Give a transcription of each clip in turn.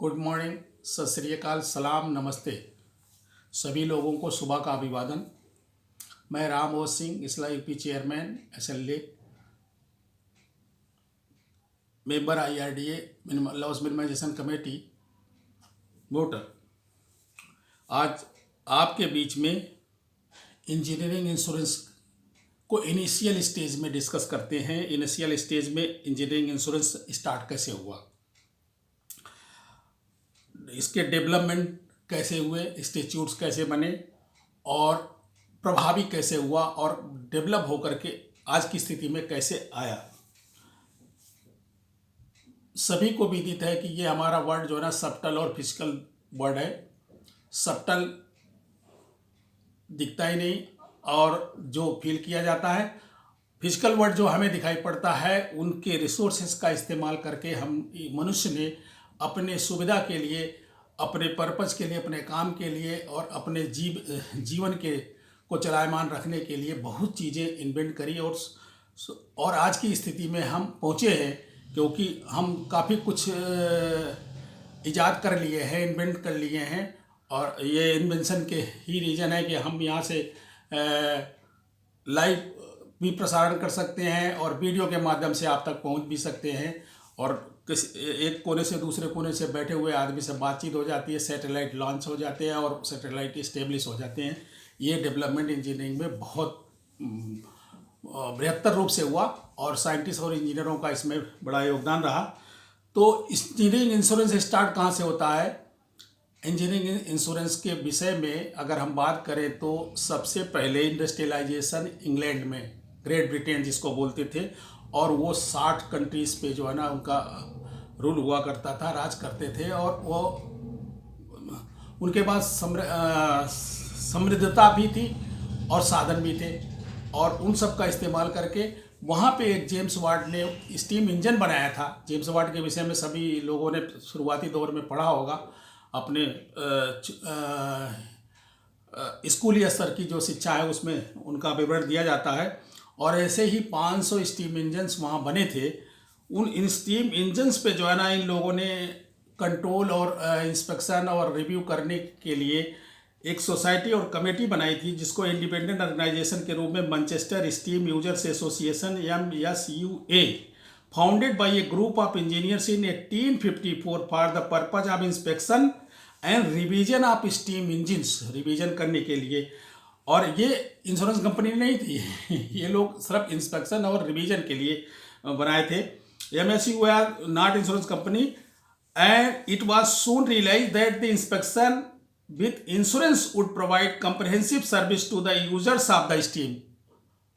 Good morning, सत श्री अकाल, सलाम, नमस्ते। सभी लोगों को सुबह का अभिवादन। मैं राम ओस सिंह, इसला UP chairman, SLA member, IRDA loss minimisation committee, voter. आज आपके बीच में इंजीनियरिंग इंश्योरेंस को इनिशियल स्टेज में डिस्कस करते हैं। इनिशियल स्टेज में इंजीनियरिंग इंश्योरेंस स्टार्ट कैसे हुआ, इसके डेवलपमेंट कैसे हुए, इंस्टीट्यूट्स कैसे बने और प्रभावी कैसे हुआ और डेवलप होकर के आज की स्थिति में कैसे आया। सभी को विदित है कि ये हमारा वर्ड जो है ना सबटल और फिजिकल वर्ड है। सबटल दिखता ही नहीं और जो फील किया जाता है, फिजिकल वर्ड जो हमें दिखाई पड़ता है, उनके रिसोर्सेस का इस्तेमाल करके हम मनुष्य ने अपने सुविधा के लिए, अपने पर्पज़ के लिए, अपने काम के लिए और अपने जीवन के को चलायमान रखने के लिए बहुत चीज़ें इन्वेंट करी और आज की स्थिति में हम पहुँचे हैं, क्योंकि हम काफ़ी कुछ इजाद कर लिए हैं, इन्वेंट कर लिए हैं। और ये इन्वेंशन के ही रीज़न है कि हम यहाँ से लाइव भी प्रसारण कर सकते हैं और वीडियो के माध्यम से आप तक पहुँच भी सकते हैं और किसी एक कोने से दूसरे कोने से बैठे हुए आदमी से बातचीत हो जाती है, सैटेलाइट लॉन्च हो जाते हैं और सैटेलाइट इस्टेब्लिश हो जाते हैं। ये डेवलपमेंट इंजीनियरिंग में बहुत बृहत्तर रूप से हुआ और साइंटिस्ट और इंजीनियरों का इसमें बड़ा योगदान रहा। तो इंजीनियरिंग इंश्योरेंस स्टार्ट कहाँ से होता है? इंजीनियरिंग इंश्योरेंस के विषय में अगर हम बात करें तो सबसे पहले इंडस्ट्रियलाइजेशन इंग्लैंड में, ग्रेट ब्रिटेन जिसको बोलते थे, और वो 60 कंट्रीज़ पे जो है ना उनका रूल हुआ करता था, राज करते थे। और वो उनके पास समृद्धता भी थी और साधन भी थे, और उन सब का इस्तेमाल करके वहाँ पे एक जेम्स वाट ने स्टीम इंजन बनाया था। जेम्स वाट के विषय में सभी लोगों ने शुरुआती दौर में पढ़ा होगा, अपने स्कूली स्तर की जो शिक्षा है उसमें उनका विवरण दिया जाता है। और ऐसे ही 500 स्टीम इंजन्स वहाँ बने थे। इन स्टीम इंजन्स पे जो है ना इन लोगों ने कंट्रोल और इंस्पेक्शन और रिव्यू करने के लिए एक सोसाइटी और कमेटी बनाई थी, जिसको इंडिपेंडेंट ऑर्गेनाइजेशन के रूप में Manchester steam users association MSUA, founded by A group of engineers in 1854 for the purpose of inspection and revision of steam engines, revision करने के लिए। और ये इंश्योरेंस कंपनी नहीं थी ये लोग सिर्फ इंस्पेक्शन और रिवीजन के लिए बनाए थे। MSUA not insurance company, and it was soon realise that the inspection with insurance would provide comprehensive service to the users of the steam.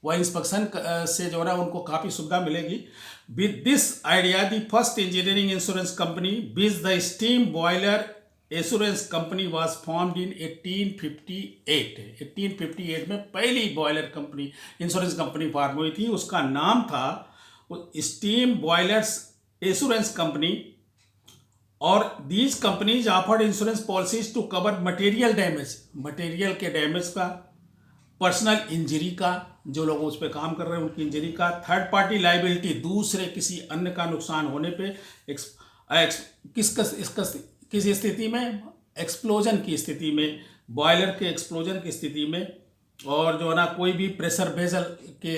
वह इंस्पेक्शन से जो है ना उनको काफ़ी सुविधा मिलेगी। With this idea the first engineering insurance company which the steam boiler assurance company was formed in 1858। 1858 में पहली boiler company, insurance company form हुई थी। उसका नाम था स्टीम बॉयलर्स एश्योरेंस कंपनी। और these companies offered insurance policies to cover material damage, material के damage का, पर्सनल इंजरी का, जो लोग उस पर काम कर रहे हैं उनकी इंजरी का, थर्ड पार्टी लाइबिलिटी, दूसरे किसी अन्य का नुकसान होने पे, किस स्थिति में, एक्सप्लोजन की स्थिति में, बॉयलर के एक्सप्लोजन की स्थिति में, और जो है ना कोई भी प्रेशर वेसल के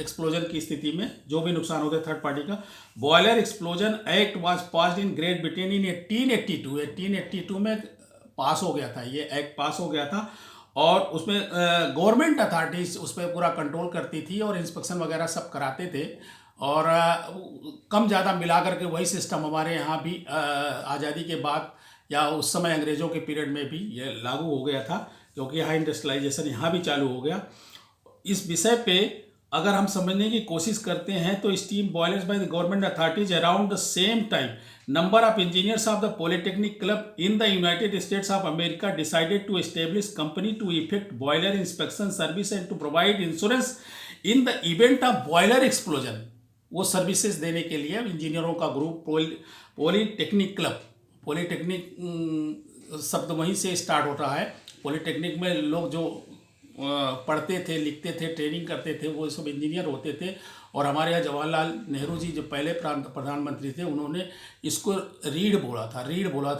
एक्सप्लोजन की स्थिति में जो भी नुकसान होता है थर्ड पार्टी का। Boiler explosion act was passed in great Britain in 1882। 1882 में पास हो गया था, ये एक्ट पास हो गया था। और उसमें गवर्नमेंट अथॉरिटीज उस पर पूरा कंट्रोल करती थी और इंस्पेक्शन वगैरह सब कराते थे। और कम ज़्यादा मिला करके वही सिस्टम हमारे यहाँ भी आज़ादी के बाद या उस समय अंग्रेज़ों के पीरियड में भी ये लागू हो गया था, क्योंकि यहाँ इंडस्ट्रियलाइजेशन यहाँ भी चालू हो गया। इस विषय पे अगर हम समझने की कोशिश करते हैं तो steam boilers by the government authorities around the same time number of engineers of the polytechnic club in the United States of America decided to establish company to effect boiler inspection service and to provide insurance in the event of boiler explosion. वो services देने के लिए इंजीनियरों का group polytechnic club, polytechnic शब्द वहीं से start होता है। पॉलिटेक्निक में लोग जो पढ़ते थे, लिखते थे, ट्रेनिंग करते थे, वो सब इंजीनियर होते थे। और हमारे यहाँ जवाहरलाल नेहरू जी जो पहले प्रधानमंत्री थे, उन्होंने इसको रीढ़ बोला था,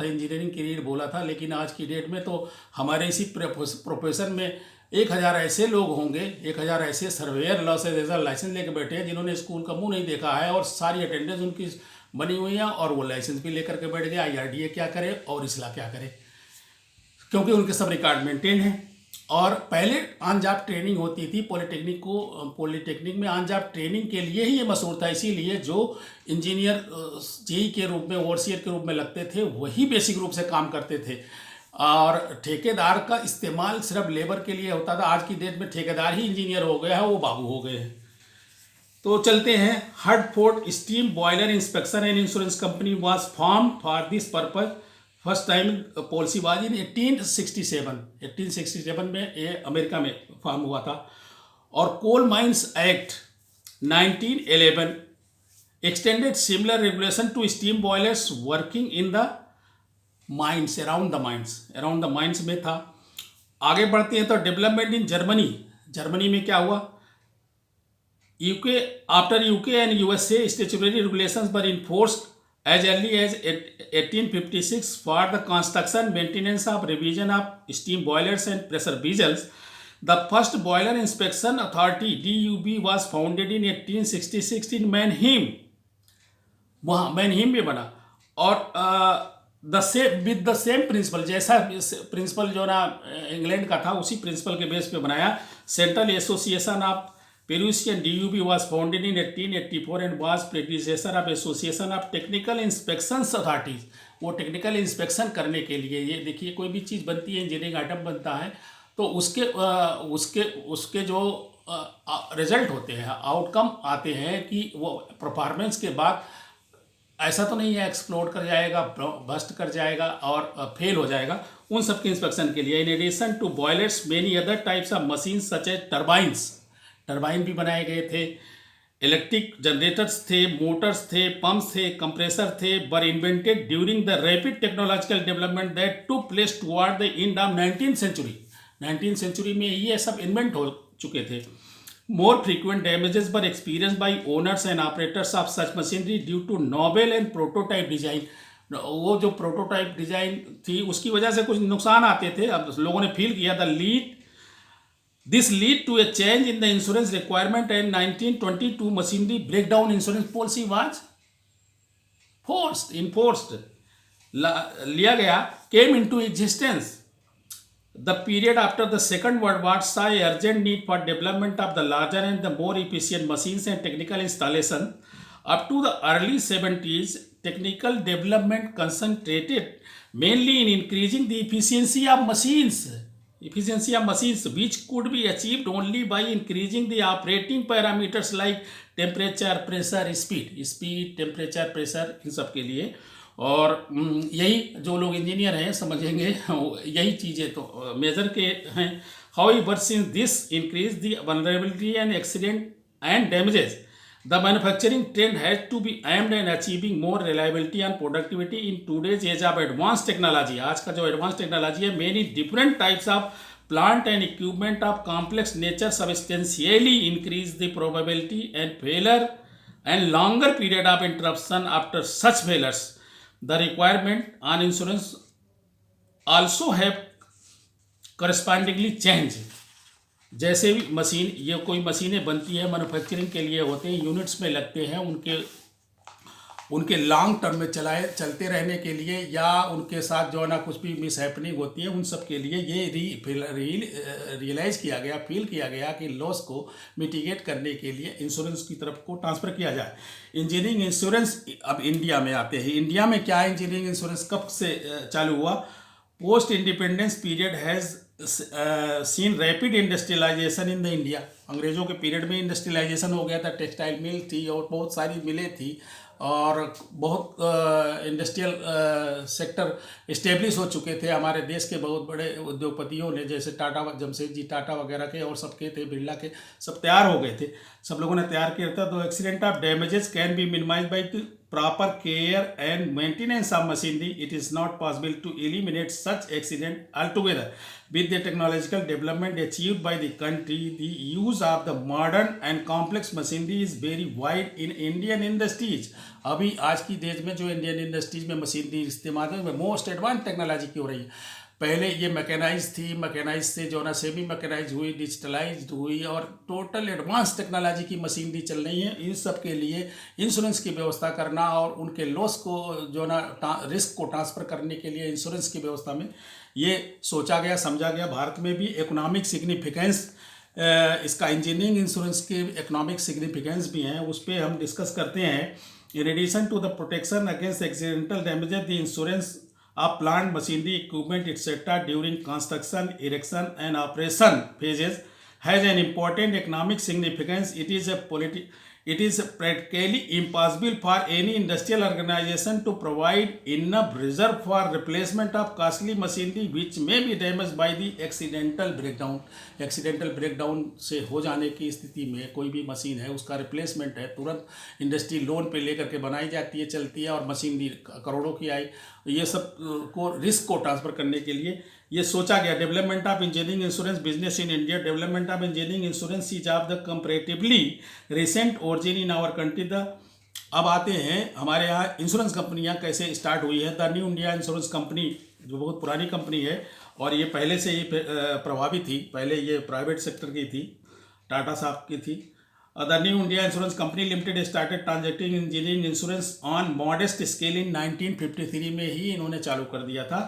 इंजीनियरिंग की रीढ़ बोला था। लेकिन आज की डेट में तो हमारे इसी प्रोफेशन में 1000 ऐसे लोग होंगे, 1000 ऐसे सर्वेयर लाइसेंस लेके बैठे हैं जिन्होंने स्कूल का मुंह नहीं देखा है और सारी अटेंडेंस उनकी बनी हुई है, और वो लाइसेंस भी लेकर के बैठ गए। IRDA क्या करे और इसला क्या करे, क्योंकि उनके सब रिकॉर्ड मेंटेन है। और पहले ऑन जॉब ट्रेनिंग होती थी, पॉलिटेक्निक में ऑन जॉब ट्रेनिंग के लिए ही ये मशहूर था। इसीलिए जो इंजीनियर जेई के रूप में, ओवरसियर के रूप में लगते थे, वही बेसिक रूप से काम करते थे, और ठेकेदार का इस्तेमाल सिर्फ लेबर के लिए होता था। आज की डेट में ठेकेदार ही इंजीनियर हो गया है, वो बाबू हो गए हैं। तो चलते हैं। Hartford steam boiler inspection and insurance company was form for this purpose. First time policy was in 1867 में ये अमेरिका में फॉर्म हुआ था। और coal mines act 1911 extended similar regulation to steam boilers working in the mines, around the mines में था। आगे बढ़ते हैं तो डेवलपमेंट इन जर्मनी में क्या हुआ। After UK and USA, statutory regulations were enforced as early as 1856 for the construction, maintenance of revision of steam boilers and pressure vessels. The first boiler inspection authority DUB was founded in 1866 in Mannheim. वहाँ मैनहीम में बना, और with the same principle, जैसा principal जो ना England का था उसी प्रिंसिपल के बेस पे बनाया। Central association of Parisian DUB was founded in 1884 and was predecessor of Association of Technical Inspection Authorities. वो टेक्निकल इंस्पेक्शन करने के लिए, ये देखिए कोई भी चीज़ बनती है, इंजीनियरिंग आइटम बनता है, तो उसके जो रिजल्ट होते हैं, आउटकम आते हैं कि वो परफॉर्मेंस के बाद ऐसा तो नहीं है एक्सप्लोड कर जाएगा, बस्ट कर जाएगा और फेल हो जाएगा। उन सब के इंस्पेक्शन के लिए in addition to boilers many other types of machine such as turbine भी बनाए गए थे, इलेक्ट्रिक जनरेटर्स थे, मोटर्स थे, पंप्स थे, कंप्रेसर थे, were invented during the rapid technological development that took place toward the end of 19th century में ये सब इन्वेंट हो चुके थे। More frequent damages were experience by owners and operators of such machinery due to novel and prototype design. वो जो prototype design थी उसकी वजह से कुछ नुकसान आते थे, अब लोगों ने फील किया। This lead to a change in the insurance requirement, and 1922 machinery breakdown insurance policy was enforced, लिया गया, came into existence. The period after the Second World War saw a urgent need for development of the larger and the more efficient machines and technical installation. Up to the early 70s, technical development concentrated mainly in increasing the efficiency of machines, which could be achieved only by increasing the operating parameters like temperature, pressure, speed, temperature, pressure, इन सब के लिए। और यही जो लोग engineer हैं समझेंगे, यही चीज़ें तो मेजर के हैं। However, since this increased the vulnerability and accident and damages, the manufacturing trend has to be aimed at achieving more reliability and productivity in today's age of advanced technology. आज का जो advanced technology है, many different types of plant and equipment of complex nature substantially increase the probability and failure and longer period of interruption after such failures. The requirement on insurance also have correspondingly changed. जैसे भी machine, ये कोई मशीनें बनती है manufacturing के लिए होते हैं, यूनिट्स में लगते हैं, उनके लॉन्ग टर्म में चलते रहने के लिए, या उनके साथ जो है ना कुछ भी मिस हैपनिंग होती है, उन सब के लिए ये रियलाइज़ किया गया, फील किया गया कि लॉस को मिटिगेट करने के लिए इंश्योरेंस की तरफ को ट्रांसफ़र किया जाए। इंजीनियरिंग इंश्योरेंस अब इंडिया में आते हैं। इंडिया में क्या है, इंजीनियरिंग इंश्योरेंस कब से चालू हुआ? Post independence period has seen rapid industrialisation in the India. अंग्रेज़ों के पीरियड में इंडस्ट्रियलाइजेशन हो गया था, टेक्सटाइल मिल थी और बहुत सारी मिलें थी, और बहुत इंडस्ट्रियल सेक्टर इस्टेब्लिश हो चुके थे। हमारे देश के बहुत बड़े उद्योगपतियों ने, जैसे टाटा, जमशेदजी टाटा वगैरह के और सबके थे, बिरला के, सब तैयार हो गए थे, सब लोगों ने तैयार किया था। तो accident of damages can be minimise by proper care and maintenance of machinery, it is not possible to eliminate such accident altogether. With the technological development achieved by the country, the use of the modern and complex machinery is very wide in Indian industries. अभी आज की date में जो Indian industries में machinery इस्तेमाल है, most advance technology की हो रही है। पहले ये मैकेनाइज थी, मैकेनाइज से जो ना सेमी मैकेनाइज हुई, डिजिटलाइज्ड हुई, और टोटल एडवांस टेक्नोलॉजी की मशीनरी चल रही है। इन सब के लिए इंश्योरेंस की व्यवस्था करना और उनके लॉस को जो ना रिस्क को ट्रांसफ़र करने के लिए इंश्योरेंस की व्यवस्था में ये सोचा गया, समझा गया। भारत में भी इकोनॉमिक सिग्निफिकेंस इसका इंजीनियरिंग इंश्योरेंस के इकोनॉमिक सिग्निफिकेंस भी हैं, उस पर हम डिस्कस करते हैं। In addition to the protection against accidental damages, the insurance of plant machinery equipment etc. during construction, erection and operation phases has an important economic significance. It is practically impossible for any industrial organization to provide enough reserve for replacement of costly machinery which may be damaged by the accidental breakdown. Accidental breakdown से हो जाने की स्थिति में कोई भी machine है, उसका रिप्लेसमेंट है, तुरंत इंडस्ट्री लोन पे लेकर के बनाई जाती है, चलती है, और मशीनरी करोड़ों की आई। ये सब को रिस्क को ट्रांसफ़र करने के लिए ये सोचा गया। Development of engineering insurance business in India, development of engineering insurance is of the comparatively recent origin in our country. अब आते हैं हमारे यहाँ इंश्योरेंस कंपनियाँ कैसे स्टार्ट हुई है। The new India insurance company जो बहुत पुरानी कंपनी है और ये पहले से ही प्रभावी थी, पहले ये प्राइवेट सेक्टर की थी, टाटा साहब की थी। The new India insurance company limited started transacting engineering insurance on modest scale in 1953 में ही इन्होंने चालू कर दिया था।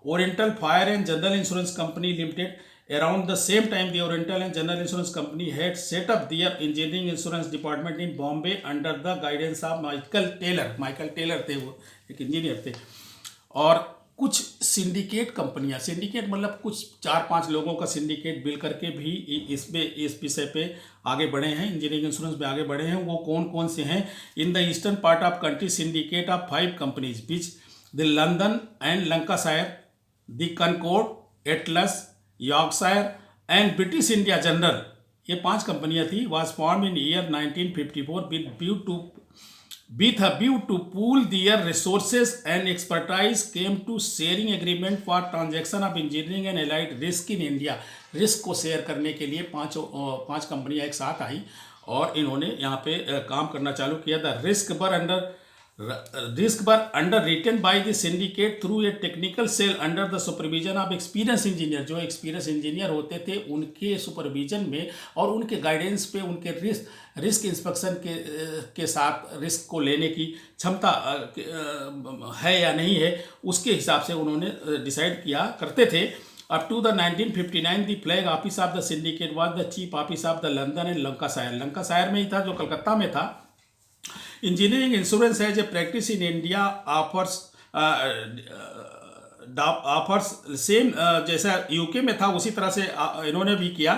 Oriental fire and general insurance company limited, around the same time the Oriental and General Insurance Company had set up their engineering insurance department in Bombay under the guidance of Michael Taylor. Michael Taylor थे, वो एक engineer थे। और कुछ syndicate कंपनियां, syndicate मतलब कुछ 4-5 लोगों का सिंडिकेट मिल करके भी इस विषय पे आगे बढ़े हैं, इंजीनियरिंग इंश्योरेंस में आगे बढ़े हैं। वो कौन कौन से हैं? In the eastern part of country syndicate of 5 companies which the London and Lancashire, the concord, Atlas, Yorkshire and British India general, ये 5 कंपनियां थी। Was form in year 1954 with a view to pool their resources and expertise, came to sharing agreement for transaction of engineering and allied risk in India. Risk को share करने के लिए 5 कंपनियां एक साथ आई और इन्होंने यहाँ पे काम करना चालू किया। The risk were underwritten by the syndicate through a technical cell under the supervision of experienced engineer. जो एक्सपीरियंस इंजीनियर होते थे उनके सुपरविजन में और उनके गाइडेंस पे, उनके रिस्क इंस्पेक्शन के साथ रिस्क को लेने की क्षमता है या नहीं है, उसके हिसाब से उन्होंने डिसाइड किया करते थे। Up to the 1959 the flag office of the syndicate was the chief office of the London and Lancashire. Lancashire में ही था, जो कलकत्ता में था। इंजीनियरिंग इंश्योरेंस है जो practice in India offers same जैसा यूके में था उसी तरह से इन्होंने भी किया।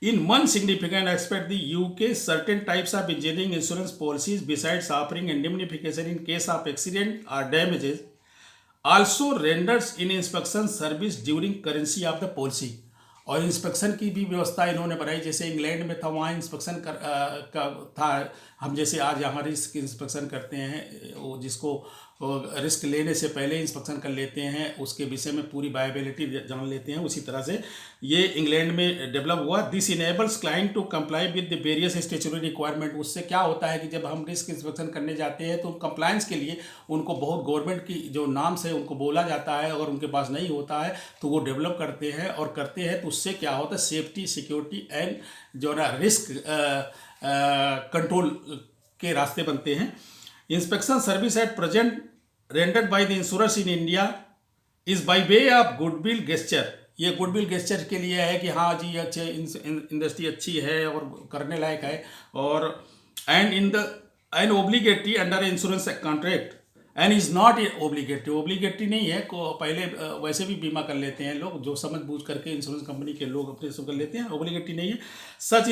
In one significant expect the UK certain types of engineering insurance policies besides offering indemnification in case of accident और damages also renders in inspection service during currency of the policy. और इंस्पेक्शन की भी व्यवस्था इन्होंने बनाई। जैसे England में था, वहाँ इंस्पेक्शन का था। हम जैसे आज यहाँ रिस्क इंस्पेक्शन करते हैं, वो जिसको रिस्क लेने से पहले इंस्पेक्शन कर लेते हैं, उसके विषय में पूरी वायबिलिटी जान लेते हैं, उसी तरह से ये इंग्लैंड में डेवलप हुआ। This enables client to comply with the various statutory requirement. उससे क्या होता है कि जब हम रिस्क इंस्पेक्शन करने जाते हैं तो कंप्लायंस के लिए उनको बहुत गवर्नमेंट की जो नाम्स है उनको बोला जाता है। अगर उनके पास नहीं होता है तो वो डेवलप करते हैं और करते हैं, तो उससे क्या होता है सेफ्टी, सिक्योरिटी एंड जो ना रिस्क कंट्रोल के रास्ते बनते हैं। Inspection service at present rendered by the insurance in India is by way of goodwill gesture. ये गुडविल गेस्चर के लिए है कि हाँ जी अच्छे इंडस्ट्री अच्छी है और करने लायक है, और and obligatory under insurance contract and is not obligatory नहीं है को पहले वैसे भी बीमा कर लेते हैं लोग, जो समझ बूझ करके इंश्योरेंस कंपनी के लोग अपने से कर लेते हैं, ओब्लिगेटरी नहीं है। Such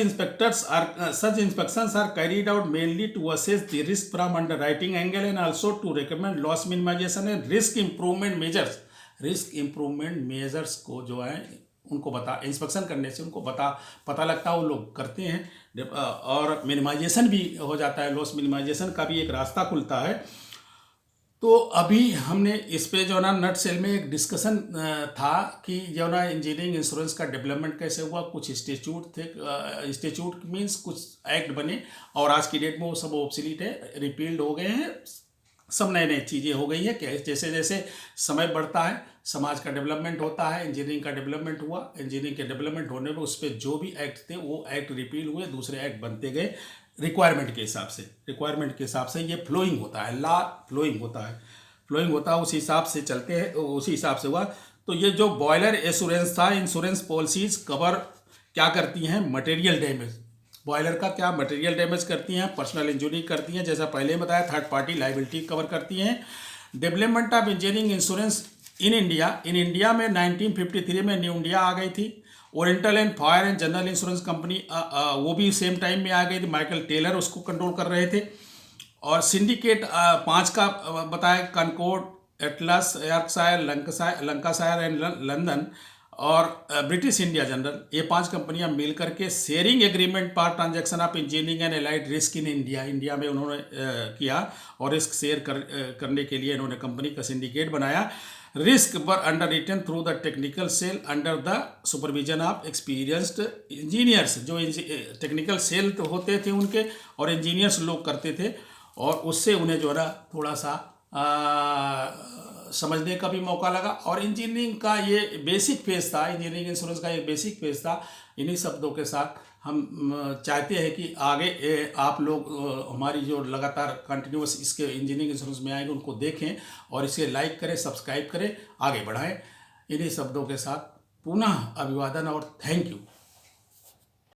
inspections are carried out mainly to assess the risk from underwriting angle and also to recommend loss minimisation and risk improvement measures. Risk improvement measures को जो है उनको इंस्पेक्शन करने से उनको पता लगता है, वो लोग करते हैं, और मिनिमाइजेशन भी हो जाता है, लॉस मिनिमाइजेशन का भी एक रास्ता खुलता है। तो अभी हमने इस पे जो ना नट सेल में एक डिस्कशन था कि जो ना इंजीनियरिंग इंश्योरेंस का डेवलपमेंट कैसे हुआ। कुछ इंस्टीट्यूट थे, इंस्टीट्यूट मीन्स कुछ एक्ट बने और आज की डेट में वो सब ऑब्सोलीट है, रिपील्ड हो गए हैं, सब नए नए चीज़ें हो गई है। कि जैसे जैसे समय बढ़ता है समाज का डेवलपमेंट होता है, इंजीनियरिंग का डेवलपमेंट हुआ, इंजीनियरिंग के डेवलपमेंट होने पर उस पर जो भी एक्ट थे वो एक्ट रिपील हुए, दूसरे एक्ट बनते गए रिक्वायरमेंट के हिसाब से। रिक्वायरमेंट के हिसाब से ये फ्लोइंग होता है, लॉ फ्लोइंग होता है, फ्लोइंग होता है, उस हिसाब से चलते हैं, उसी हिसाब से हुआ। तो ये जो बॉयलर एश्योरेंस था, इंश्योरेंस पॉलिसीज कवर क्या करती हैं, मटेरियल डैमेज। बॉयलर का क्या मटेरियल डैमेज करती हैं, पर्सनल इंजरी करती हैं, जैसा पहले बताया, थर्ड पार्टी लाइबिलिटी कवर करती हैं। Development of engineering insurance in India में 1953 में न्यू इंडिया आ गई थी। Oriental and fire and general insurance company वो भी सेम टाइम में आ गई थी, माइकल टेलर उसको कंट्रोल कर रहे थे। और सिंडिकेट 5 का बताया, Concord, Atlas, Yorkshire, Lancashire and London और ब्रिटिश इंडिया जनरल, ये 5 कंपनियां मिल करके sharing agreement for transaction of engineering and allied risk in India में उन्होंने किया और रिस्क शेयर करने के लिए इन्होंने कंपनी का सिंडिकेट बनाया। Risk were underwritten through the technical cell under the supervision of experienced engineers. जो टेक्निकल सेल तो होते थे उनके और इंजीनियर्स लोग करते थे, और उससे उन्हें जो है ना थोड़ा सा समझने का भी मौका लगा। और इंजीनियरिंग का ये बेसिक फेज था, इंजीनियरिंग इंश्योरेंस का एक बेसिक फेज था। इन्हीं शब्दों के साथ हम चाहते हैं कि आगे आप लोग हमारी जो लगातार कंटिन्यूस इसके इंजीनियरिंग इंश्योरेंस में आएंगे उनको देखें और इसे लाइक करें, सब्सक्राइब करें, आगे बढ़ाएं। इन्हीं शब्दों के साथ पुनः अभिवादन और थैंक यू।